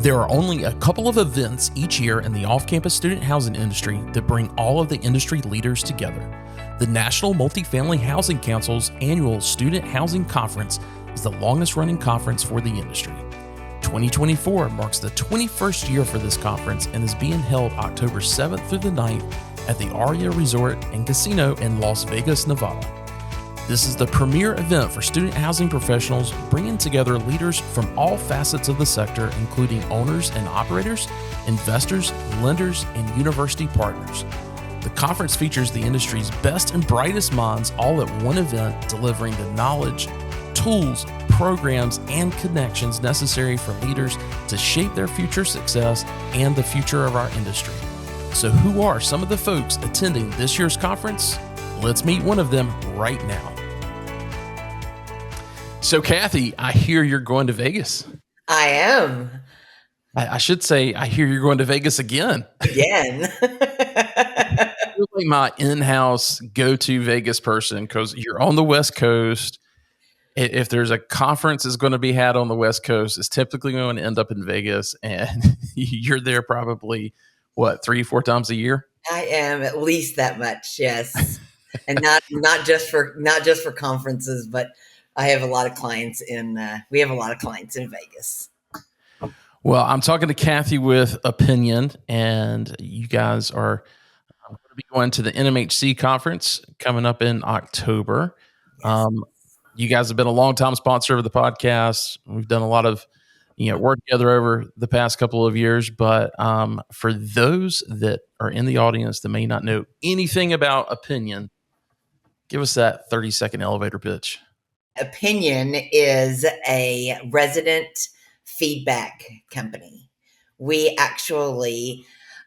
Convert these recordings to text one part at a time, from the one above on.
There are only a couple of events each year in the off-campus student housing industry that bring all of the industry leaders together. The National Multifamily Housing Council's annual Student Housing Conference is the longest-running conference for the industry. 2024 marks the 21st year for this conference and is being held October 7th through the 9th at the Aria Resort and Casino in Las Vegas, Nevada. This is the premier event for student housing professionals, bringing together leaders from all facets of the sector, including owners and operators, investors, lenders, and university partners. The conference features the industry's best and brightest minds all at one event, delivering the knowledge, tools, programs, and connections necessary for leaders to shape their future success and the future of our industry. So who are some of the folks attending this year's conference? Let's meet one of them right now. So, Kathy, I hear you're going to Vegas. I am. I should say, I hear you're going to Vegas again. Again. You're like my in-house go-to Vegas person because you're on the West Coast. If there's a conference that's going to be had on the West Coast, it's typically going to end up in Vegas, and you're there probably, 3-4 times a year? I am at least that much, yes. And not just for conferences, but I have a lot of clients we have a lot of clients in Vegas. Well, I'm talking to Kathy with Opiniion, and you guys are going to be going to the NMHC conference coming up in October. Yes. You guys have been a long-time sponsor of the podcast. We've done a lot of work together over the past couple of years, but for those that are in the audience that may not know anything about Opiniion, give us that 30-second elevator pitch. Opiniion is a resident feedback company. We actually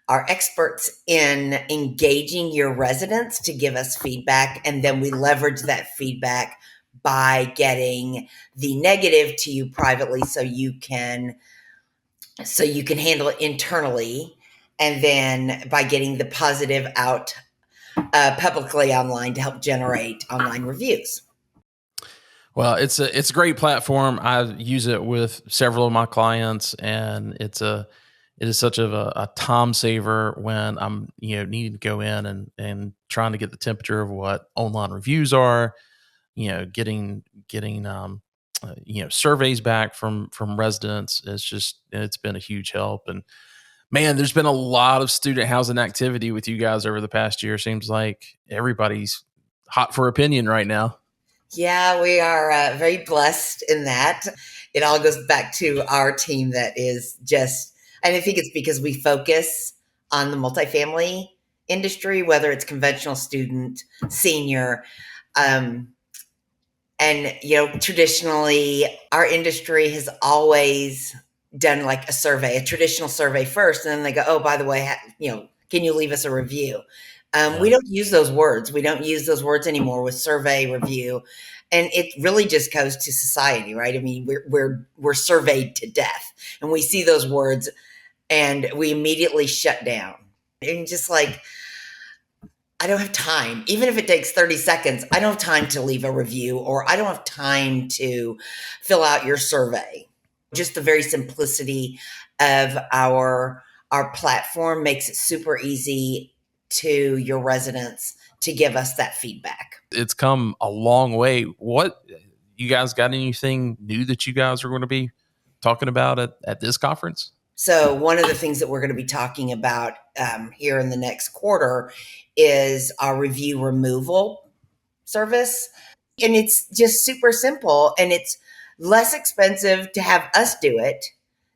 are experts in engaging your residents to give us feedback, and then we leverage that feedback by getting the negative to you privately so you can handle it internally, and then by getting the positive out publicly online to help generate online reviews. Well, it's a great platform. I use it with several of my clients, and it is such a time saver when I'm needing to go in and trying to get the temperature of what online reviews are. Getting surveys back from residents. It's been a huge help. And man, there's been a lot of student housing activity with you guys over the past year. Seems like everybody's hot for Opiniion right now. Yeah, we are very blessed in that. It all goes back to our team that is just, and I think it's because we focus on the multifamily industry, whether it's conventional, student, senior. And, traditionally our industry has always done like a traditional survey first. And then they go, oh, by the way, can you leave us a review? We don't use those words. We don't use those words anymore with survey, review. And it really just goes to society, right? I mean, we're surveyed to death, and we see those words and we immediately shut down. And just like, I don't have time. Even if it takes 30 seconds, I don't have time to leave a review, or I don't have time to fill out your survey. Just the very simplicity of our platform makes it super easy to your residents to give us that feedback. It's come a long way. What, you guys got anything new that you guys are going to be talking about at this conference? So one of the things that we're going to be talking about here in the next quarter is our review removal service. And it's just super simple, and it's less expensive to have us do it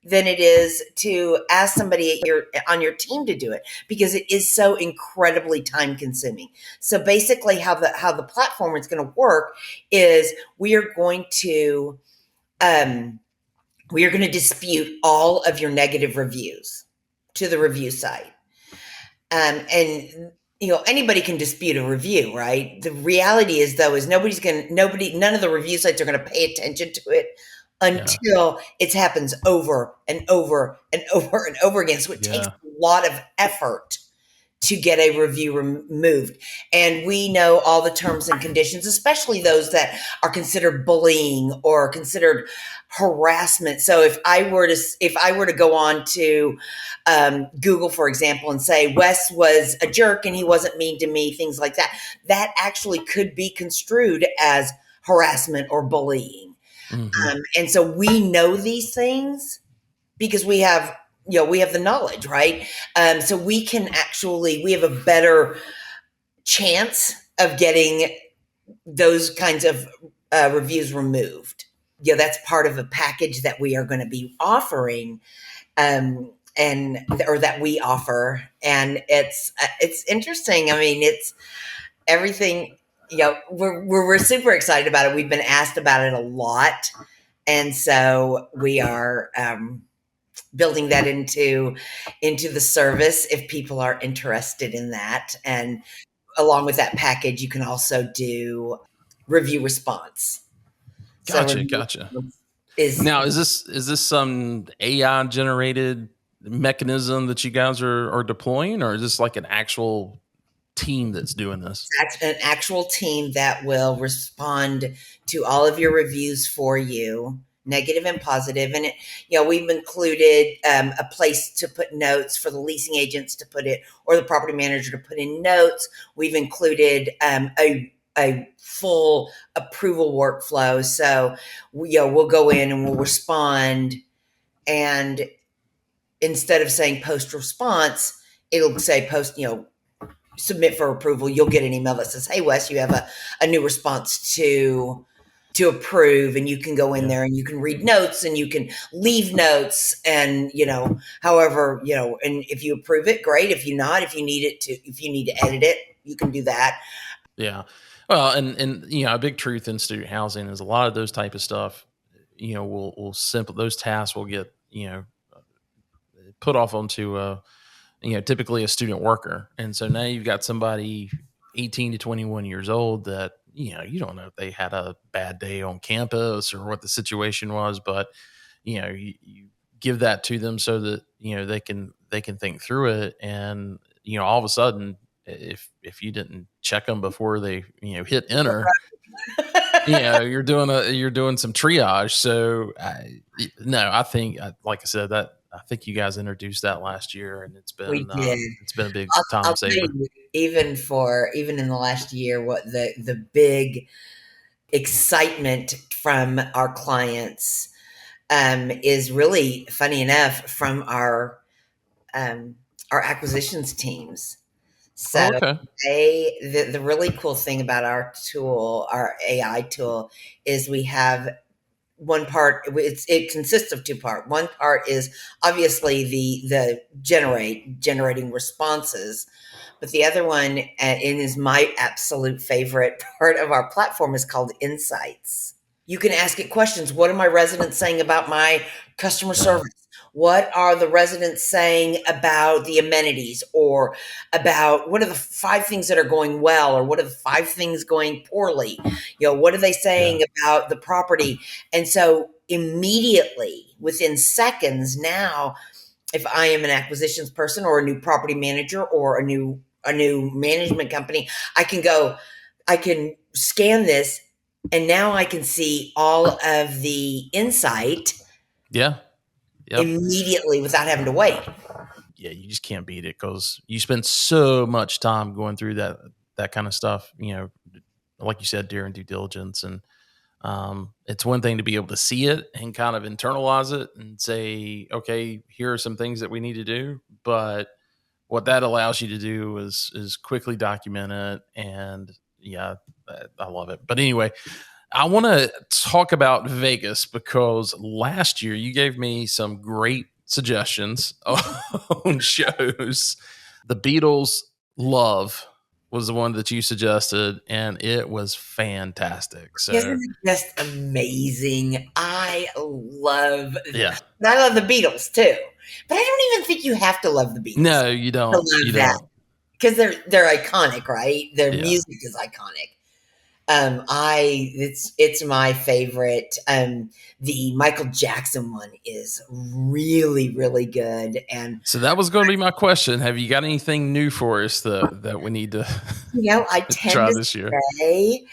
than it is to ask somebody on your team to do it, because it is so incredibly time consuming. So basically how the platform is going to work is we are going to dispute all of your negative reviews to the review site. And anybody can dispute a review, right? The reality is, though, is none of the review sites are going to pay attention to it until it happens over and over and over and over again. So it takes a lot of effort to get a review removed. And we know all the terms and conditions, especially those that are considered bullying or considered harassment. So if I were to go on to Google, for example, and say Wes was a jerk and he wasn't mean to me, things like that, that actually could be construed as harassment or bullying. Mm-hmm. And so we know these things because we have the knowledge, right? So we have a better chance of getting those kinds of reviews removed. That's part of a package that we are going to be offering, and or that we offer, and it's interesting. I mean, it's everything. We're super excited about it. We've been asked about it a lot, and so we are building that into the service if people are interested in that. And along with that package, you can also do review response. So Gotcha, review gotcha. response is Now, is this some AI generated mechanism that you guys are deploying, or is this like an actual team that's doing this? an actual team that will respond to all of your reviews for you, negative and positive. And we've included a place to put notes for the leasing agents to put it, or the property manager to put in notes. We've included a full approval workflow. So we'll go in and we'll respond, and instead of saying post response, it'll say submit for approval. You'll get an email that says, "Hey, Wes, you have a new response to approve," and you can go in Yeah. there and you can read notes and you can leave notes, and however, and if you approve it, great. If if you need to edit it, you can do that. Yeah. Well, and a big truth in student housing is a lot of those type of stuff, will simple those tasks will get, put off onto typically a student worker. And so now you've got somebody 18 to 21 years old that, you don't know if they had a bad day on campus or what the situation was, but you give that to them so that, they can think through it. And, all of a sudden, if you didn't check them before they, hit enter, you're doing some triage. So no, I think, like I said, that I think you guys introduced that last year, and We did. it's been a big I'll time tell saver. you, even in the last year, what the big excitement from our clients is really, funny enough, from our acquisitions teams. So Oh, okay. the really cool thing about our tool, our AI tool, is we have one part. It consists of two parts. One part is obviously the generating responses, but the other one, and is my absolute favorite part of our platform, is called Insights. You can ask it questions. What are my residents saying about my customer Yeah. service? What are the residents saying about the amenities, or about what are the five things that are going well, or what are the five things going poorly? What are they Yeah. saying about the property? And so immediately, within seconds now, if I am an acquisitions person or a new property manager or a new management company, I can scan this, and now I can see all of the insight Yeah. Yep. immediately without having to wait. Yeah. You just can't beat it because you spend so much time going through that kind of stuff. Like you said, during due diligence, and it's one thing to be able to see it and kind of internalize it and say, okay, here are some things that we need to do. But what that allows you to do is quickly document it. And yeah, I love it. But anyway, I want to talk about Vegas because last year you gave me some great suggestions on shows. The Beatles Love was the one that you suggested, and it was fantastic. Isn't So it just amazing? yeah, I love the Beatles too, but I don't even think you have to love the Beatles no, you to don't. You love that, don't. because they're iconic, right? Their Yeah. music is iconic. It's my favorite. The Michael Jackson one is really, really good. And So that was going to be my question. Have you got anything new for us that we need to I tend try to this year? stay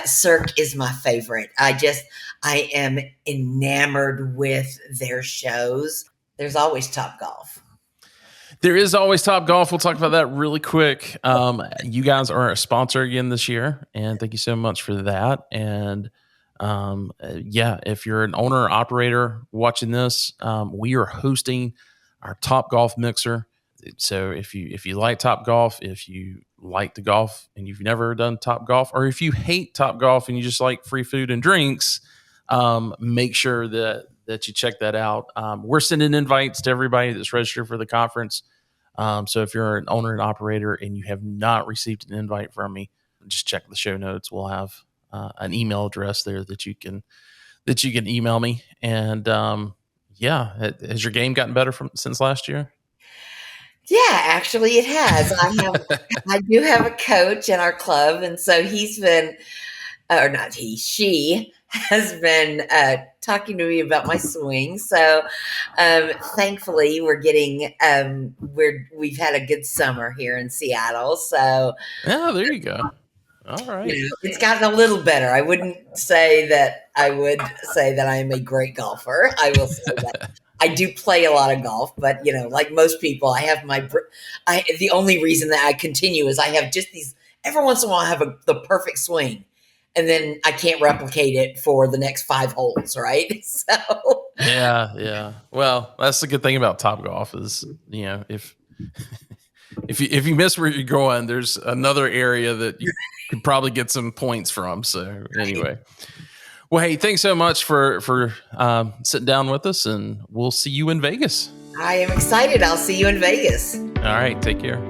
Cirque is my favorite. I am enamored with their shows. There's always Top Golf. There is always Top Golf. We'll talk about that really quick. You guys are a sponsor again this year, and thank you so much for that. And yeah, if you're an owner or operator watching this, we are hosting our Top Golf Mixer. So if you like Top Golf, if you like to golf and you've never done Top Golf, or if you hate Top Golf and you just like free food and drinks, make sure that you check that out. We're sending invites to everybody that's registered for the conference. So if you're an owner and operator and you have not received an invite from me, just check the show notes. We'll have an email address there that you can email me. And yeah, has your game gotten better since last year? Yeah, actually it has. I do have a coach in our club, and so he's been, or not he, she has been talking to me about my swing. So thankfully we've had a good summer here in Seattle. So Yeah, there you go. All right. it's gotten a little better. I wouldn't say that I would say that I am a great golfer. I will say that I do play a lot of golf, but like most people, the only reason that I continue is I have just these, every once in a while I have the perfect swing, and then I can't replicate it for the next 5 holes, right? So Yeah. Well, that's the good thing about Top Golf is, if you miss where you're going, there's another area that you could probably get some points from. So anyway, well, hey, thanks so much for sitting down with us, and we'll see you in Vegas. I am excited. I'll see you in Vegas. All right, take care.